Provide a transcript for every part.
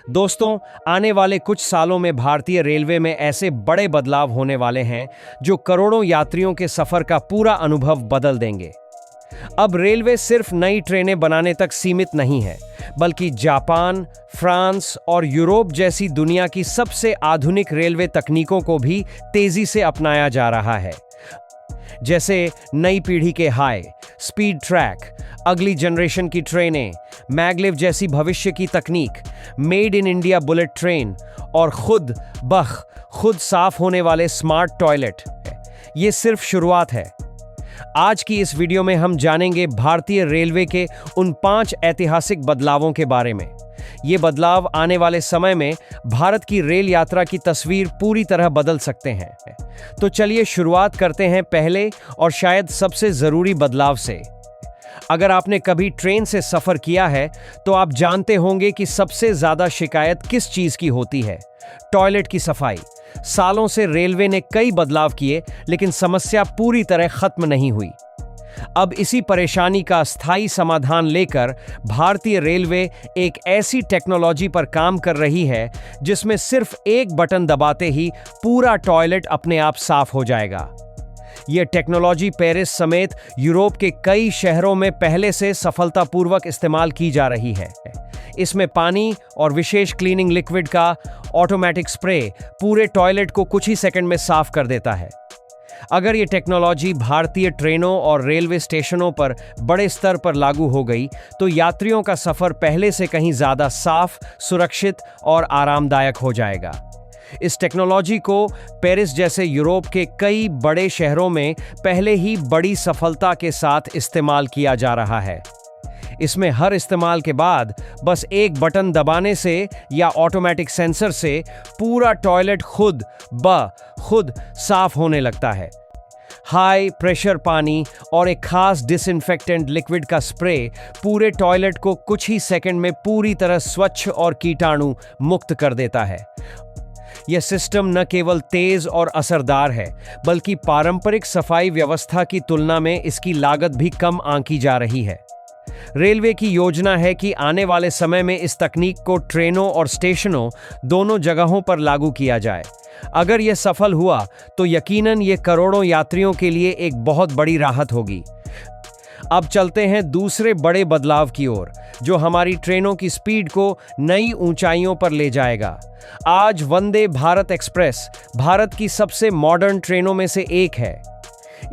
दोस्तों, आने वाले कुछ सालों में भारतीय रेलवे में ऐसे बड़े बदलाव होने वाले हैं जो करोड़ों यात्रियों के सफर का पूरा अनुभव बदल देंगे। अब रेलवे सिर्फ नई ट्रेनें बनाने तक सीमित नहीं है, बल्कि जापान, फ्रांस और यूरोप जैसी दुनिया की सबसे आधुनिक रेलवे तकनीकों को भी तेजी से अपनाया जा रहा है। जैसे नई पीढ़ी के हाई स्पीड ट्रैक, अगली जनरेशन की ट्रेनें, मैगलेव जैसी भविष्य की तकनीक, made in India bullet train और खुद साफ होने वाले स्मार्ट टॉयलेट। ये सिर्फ शुरुआत है। आज की इस वीडियो में हम जानेंगे भारतीय रेलवे के उन 5 ऐतिहासिक बदलावों के बारे में। ये बदलाव आने वाले समय में भारत की रेल यात्रा की तस्वीर पूरी तरह बदल सकते हैं। तो चलिए शुरुआत करते हैं पहले और शायद सबसे जरूरी बदलाव से। अगर आपने कभी ट्रेन से सफर किया है तो आप जानते होंगे कि सबसे ज्यादा शिकायत किस चीज की होती है। टॉयलेट की सफाई। सालों से रेलवे ने कई बदलाव किए, लेकिन समस्या पूरी तरह खत्म नहीं हुई। अब इसी परेशानी का स्थायी समाधान लेकर भारतीय रेलवे एक ऐसी टेक्नोलॉजी पर काम कर रही है जिसमें सिर्फ एक बटन दबाते ही पूरा टॉयलेट अपने आप साफ हो जाएगा। यह टेक्नोलॉजी पेरिस समेत यूरोप के कई शहरों में पहले से सफलतापूर्वक इस्तेमाल की जा रही है। इसमें पानी और विशेष क्लीनिंग लिक्विड का ऑटोमेटिक स्प्रे पूरे टॉयलेट को कुछ ही सेकंड में साफ कर देता है। अगर ये टेक्नोलॉजी भारतीय ट्रेनों और रेलवे स्टेशनों पर बड़े स्तर पर लागू हो गई तो यात्रियों का सफर पहले से कहीं ज्यादा साफ, सुरक्षित और आरामदायक हो जाएगा। इस टेक्नोलॉजी को पेरिस जैसे यूरोप के कई बड़े शहरों में पहले ही बड़ी सफलता के साथ इस्तेमाल किया जा रहा है। इसमें हर इस्तेमाल के बाद बस एक बटन दबाने से या ऑटोमेटिक सेंसर से पूरा टॉयलेट खुद साफ होने लगता है। हाई प्रेशर पानी और एक खास डिसइंफेक्टेंट लिक्विड का स्प्रे पूरे टॉयलेट को कुछ ही सेकंड में पूरी तरह स्वच्छ और कीटाणु मुक्त कर देता है। यह सिस्टम न केवल तेज और असरदार है, बल्कि पारंपरिक सफाई व्यवस्था की तुलना में इसकी लागत भी कम आंकी जा रही है। रेलवे की योजना है कि आने वाले समय में इस तकनीक को ट्रेनों और स्टेशनों दोनों जगहों पर लागू किया जाए। अगर यह सफल हुआ तो यकीनन ये करोड़ों यात्रियों के लिए एक बहुत बड़ी राहत होगी। अब चलते हैं दूसरे बड़े बदलाव की ओर, जो हमारी ट्रेनों की स्पीड को नई ऊंचाइयों पर ले जाएगा। आज वंदे भारत एक्सप्रेस भारत की सबसे मॉडर्न ट्रेनों में से एक है।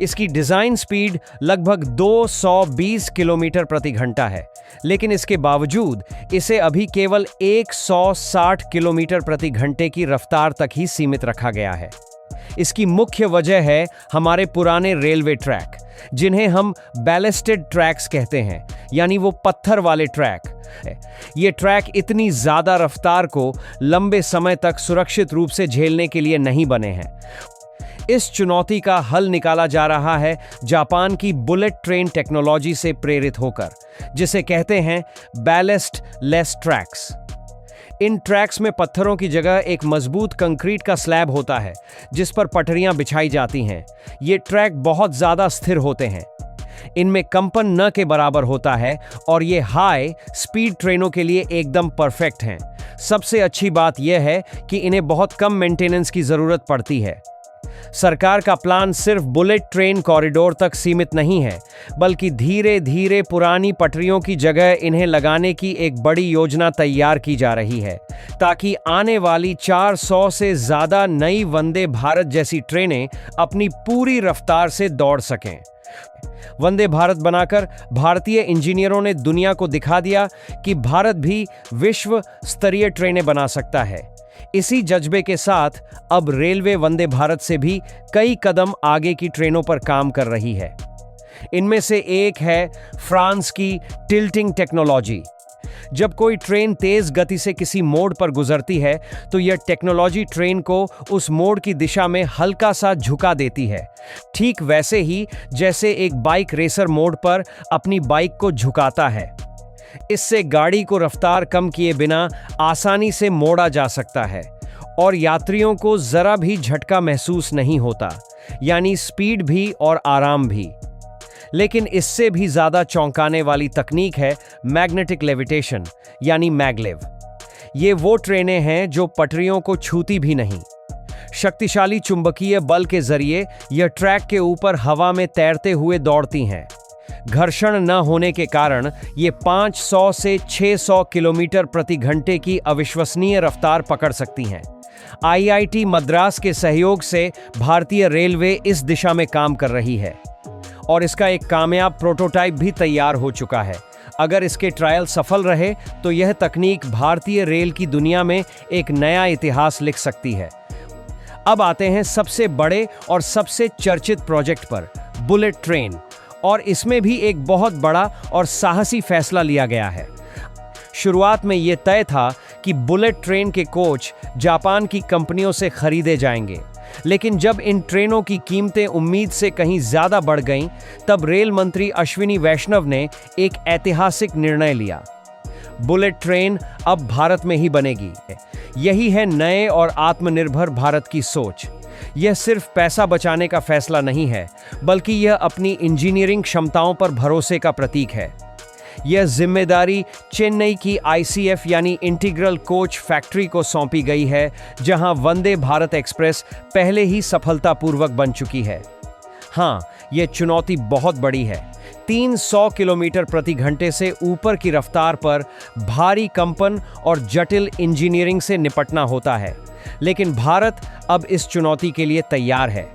इसकी डिजाइन स्पीड लगभग 220 किलोमीटर प्रति घंटा है, लेकिन इसके बावजूद इसे अभी केवल 160 किलोमीटर प्रति घंटे की रफ्तार तक ही सीमित रखा गया है। इसकी मुख्य वजह है हमारे पुराने रेलवे ट्रैक, जिन्हें हम बैलेस्टेड ट्रैक्स कहते हैं, यानी वो पत्थर वाले ट्रैक। ये ट्रैक इतनी ज्यादा रफ्तार को लंबे समय तक सुरक्षित रूप से झेलने के लिए नहीं बने हैं। इस चुनौती का हल निकाला जा रहा है जापान की बुलेट ट्रेन टेक्नोलॉजी से प्रेरित होकर, जिसे कहते हैं बैलेस्ट लेस ट्रैक्स। इन ट्रैक्स में पत्थरों की जगह एक मजबूत कंक्रीट का स्लैब होता है, जिस पर पटरियां बिछाई जाती हैं। ये ट्रैक बहुत ज्यादा स्थिर होते हैं, इनमें कंपन न के बराबर होता है और ये हाई स्पीड ट्रेनों के लिए एकदम परफेक्ट हैं। सबसे अच्छी बात यह है कि इन्हें बहुत कम मेंटेनेंस की जरूरत पड़ती है। सरकार का प्लान सिर्फ बुलेट ट्रेन कॉरिडोर तक सीमित नहीं है, बल्कि धीरे धीरे पुरानी पटरियों की जगह इन्हें लगाने की एक बड़ी योजना तैयार की जा रही है, ताकि आने वाली 400 से ज्यादा नई वंदे भारत जैसी ट्रेनें अपनी पूरी रफ्तार से दौड़ सकें। वंदे भारत बनाकर भारतीय इंजीनियरों ने दुनिया को दिखा दिया कि भारत भी विश्व स्तरीय ट्रेनें बना सकता है। इसी जज्बे के साथ अब रेलवे वंदे भारत से भी कई कदम आगे की ट्रेनों पर काम कर रही है। इनमें से एक है फ्रांस की टिल्टिंग टेक्नोलॉजी। जब कोई ट्रेन तेज गति से किसी मोड़ पर गुजरती है तो यह टेक्नोलॉजी ट्रेन को उस मोड़ की दिशा में हल्का सा झुका देती है, ठीक वैसे ही जैसे एक बाइक रेसर मोड़ पर अपनी बाइक को झुकाता है। इससे गाड़ी को रफ्तार कम किए बिना आसानी से मोड़ा जा सकता है और यात्रियों को जरा भी झटका महसूस नहीं होता, यानी स्पीड भी और आराम भी। लेकिन इससे भी ज्यादा चौंकाने वाली तकनीक है मैग्नेटिक लेविटेशन, यानी मैगलेव। ये वो ट्रेनें हैं जो पटरियों को छूती भी नहीं। शक्तिशाली चुंबकीय बल के जरिए यह ट्रैक के ऊपर हवा में तैरते हुए दौड़ती हैं। घर्षण न होने के कारण ये 500 से 600 किलोमीटर प्रति घंटे की अविश्वसनीय रफ्तार पकड़ सकती हैं। आईआईटी मद्रास के सहयोग से भारतीय रेलवे इस दिशा में काम कर रही है और इसका एक कामयाब प्रोटोटाइप भी तैयार हो चुका है। अगर इसके ट्रायल सफल रहे तो यह तकनीक भारतीय रेल की दुनिया में एक नया इतिहास लिख सकती है। अब आते हैं सबसे बड़े और सबसे चर्चित प्रोजेक्ट पर, बुलेट ट्रेन। और इसमें भी एक बहुत बड़ा और साहसी फैसला लिया गया है। शुरुआत में यह तय था कि बुलेट ट्रेन के कोच जापान की कंपनियों से खरीदे जाएंगे, लेकिन जब इन ट्रेनों की कीमतें उम्मीद से कहीं ज्यादा बढ़ गईं, तब रेल मंत्री अश्विनी वैष्णव ने एक ऐतिहासिक निर्णय लिया। बुलेट ट्रेन अब भारत में ही बनेगी। यही है नए और आत्मनिर्भर भारत की सोच। यह सिर्फ पैसा बचाने का फैसला नहीं है, बल्कि यह अपनी इंजीनियरिंग क्षमताओं पर भरोसे का प्रतीक है। यह जिम्मेदारी चेन्नई की आईसीएफ यानी इंटीग्रल कोच फैक्ट्री को सौंपी गई है, जहां वंदे भारत एक्सप्रेस पहले ही सफलतापूर्वक बन चुकी है। हाँ, यह चुनौती बहुत बड़ी है। 300 किलोमीटर प्रति घंटे से ऊपर की रफ्तार पर भारी कंपन और जटिल इंजीनियरिंग से निपटना होता है, लेकिन भारत अब इस चुनौती के लिए तैयार है।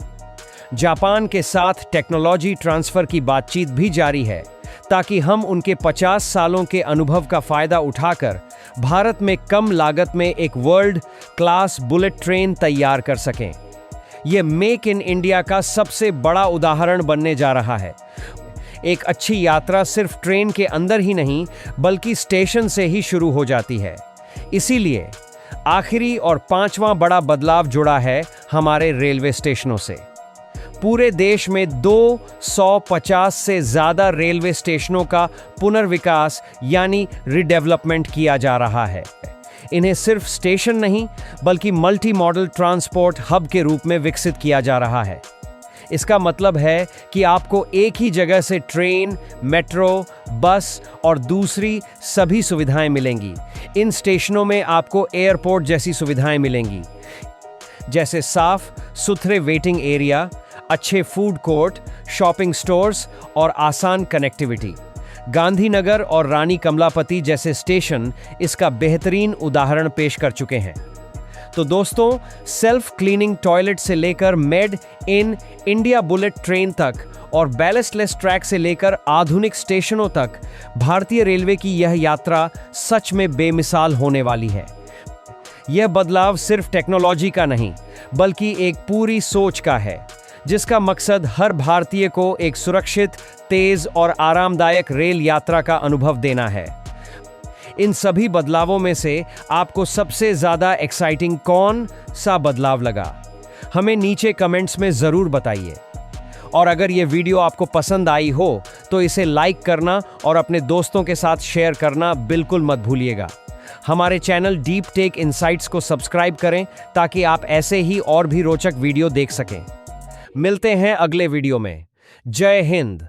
जापान के साथ टेक्नोलॉजी ट्रांसफर की बातचीत भी जारी है, ताकि हम उनके 50 सालों के अनुभव का फायदा उठाकर भारत में कम लागत में एक वर्ल्ड क्लास बुलेट ट्रेन तैयार कर सकें। यह मेक इन इंडिया का सबसे बड़ा उदाहरण बनने जा रहा है। एक अच्छी यात्रा सिर्फ ट्रेन के अंदर ही नहीं, बल्कि स्टेशन से ही शुरू हो जाती है। इसीलिए आखिरी और 5वां बड़ा बदलाव जुड़ा है हमारे रेलवे स्टेशनों से। पूरे देश में 250 से ज्यादा रेलवे स्टेशनों का पुनर्विकास यानी रिडेवलपमेंट किया जा रहा है। इन्हें सिर्फ स्टेशन नहीं, बल्कि मल्टी मॉडल ट्रांसपोर्ट हब के रूप में विकसित किया जा रहा है। इसका मतलब है कि आपको एक ही जगह से ट्रेन, मेट्रो, बस और दूसरी सभी सुविधाएं मिलेंगी। इन स्टेशनों में आपको एयरपोर्ट जैसी सुविधाएं मिलेंगी, जैसे साफ सुथरे वेटिंग एरिया, अच्छे फूड कोर्ट, शॉपिंग स्टोर्स और आसान कनेक्टिविटी। गांधीनगर और रानी कमलापति जैसे स्टेशन इसका बेहतरीन उदाहरण पेश कर चुके हैं। तो दोस्तों, सेल्फ क्लीनिंग टॉयलेट से लेकर made in India bullet train तक और बैलेस्टलेस ट्रैक से लेकर आधुनिक स्टेशनों तक भारतीय रेलवे की यह यात्रा सच में बेमिसाल होने वाली है। यह बदलाव सिर्फ टेक्नोलॉजी का नहीं, बल्कि एक पूरी सोच का है, जिसका मकसद हर भारतीय को एक सुरक्षित, तेज और आरामदायक रेल यात्रा का अनुभव देना है। इन सभी बदलावों में से आपको सबसे ज्यादा एक्साइटिंग कौन सा बदलाव लगा? हमें नीचे कमेंट्स में जरूर बताइए। और अगर ये वीडियो आपको पसंद आई हो तो इसे लाइक करना और अपने दोस्तों के साथ शेयर करना बिल्कुल मत भूलिएगा। हमारे चैनल डीप टेक इनसाइट्स को सब्सक्राइब करें ताकि आप ऐसे ही और भी रोचक वीडियो देख सकें। मिलते हैं अगले वीडियो में। जय हिंद।